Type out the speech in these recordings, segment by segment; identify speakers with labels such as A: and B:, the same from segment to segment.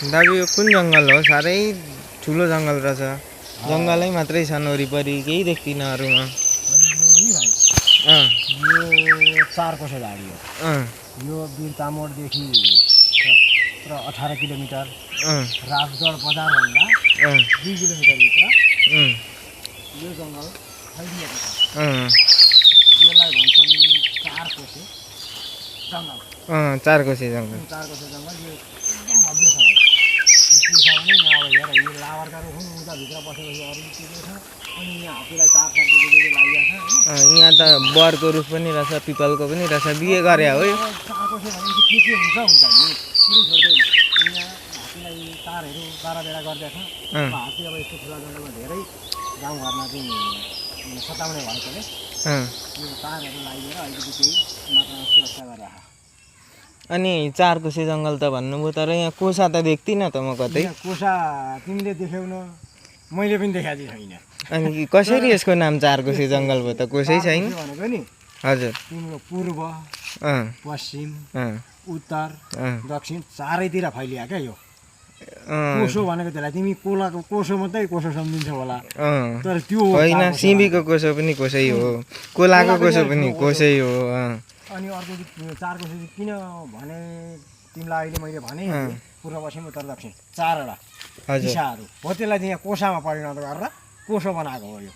A: दाजु यो कुन जङ्गल हो? साह्रै ठुलो जङ्गल रहेछ। जङ्गलै मात्रै छन् वरिपरि, केही देख्दिनँ अरूमा।
B: यो 4 कोसे झाडी हो। यो बिरतामोडदेखि 18 किलोमिटर, राजगढ बजारभन्दा 2 किलोमिटरभित्र यो जङ्गल फैलिएको छ। यसलाई भन्छन् 4 कोसे जङ्गल।
A: 4 कोसे जङ्गल।
B: 4 कोसे जङ्गल यो एकदम भव्य छ। के छ भने यहाँ अब हेर, यो लावरका रुख हुन्, उता भित्र बसेपछि अरू के छ, अनि यहाँ हात्तीलाई तार लागिरहेको छ।
A: यहाँ त बरको रुख पनि रहेछ, पिपलको पनि रहेछ। बिहे गरे हो यो?
B: 4 कोसे भनेपछि के हुन्छ नि, पुरै छोड्दै। अनि यहाँ हात्तीलाई तारहरू बाह्रबेला गरिदिएको छ। हात्ती अब यस्तो ठुला जङ्गलमा धेरै गाउँघरमा चाहिँ सताउने भएकोले यो तारहरू लगाइदिएर अलिकति केही मात्रामा सुरक्षा गरिरहेको।
A: अनि 4 कोसे जङ्गल त भन्नुभयो, तर यहाँ कोसा त देख्दिनँ त म कतै।
B: कोसा तिमीले देख्यौ न, मैले पनि देखाएको छैन।
A: अनि कसरी यसको नाम 4 कोसे जङ्गल भयो त? कोसै छैन
B: भनेको नि।
A: हजुर।
B: तिम्रो पूर्व, पश्चिम, उत्तर, दक्षिण चारैतिर फैलिया क्या यो। कोसो भनेको त्यसलाई तिमी कोलाको कोसो मात्रै कोसो सम्झिन्छौ होला, तर त्यो
A: होइन। सिमीको कोसो पनि कोसै हो, कोलाको कोसो पनि कोसै हो।
B: अनि अर्को 4 कोसे किन भने तिमीलाई अहिले मैले भने पूर्व, पश्चिम, उत्तर, दक्षिण 4वटा दिशाहरू हो। त्यसलाई चाहिँ यहाँ कोसामा परिणत गरेर कोसो बनाएको हो। यो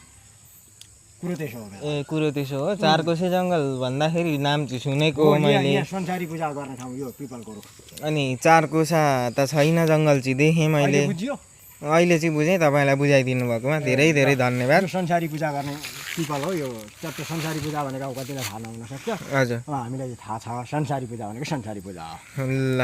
B: कुरो त्यसो हो।
A: कुरो त्यसो हो। 4 कोसे जङ्गल भन्दाखेरि नाम चाहिँ सुनेको हो मैले।
B: यहाँ संसारी पूजा गर्ने ठाउँ यो पिपलको रुख।
A: अनि 4 कोसा त छैन जङ्गल चाहिँ देखेँ मैले।
B: बुझ्यो?
A: अहिले चाहिँ बुझेँ। तपाईँलाई बुझाइदिनु भएकोमा धेरै धेरै धन्यवाद।
B: संसारी पूजा गर्ने पिपल हो यो। त्यो संसारी पूजा भनेको कतिलाई थाहा नहुन सक्छ।
A: हजुर,
B: हामीलाई थाहा छ। संसारी पूजा भनेको संसारी पूजा हो।
A: ल।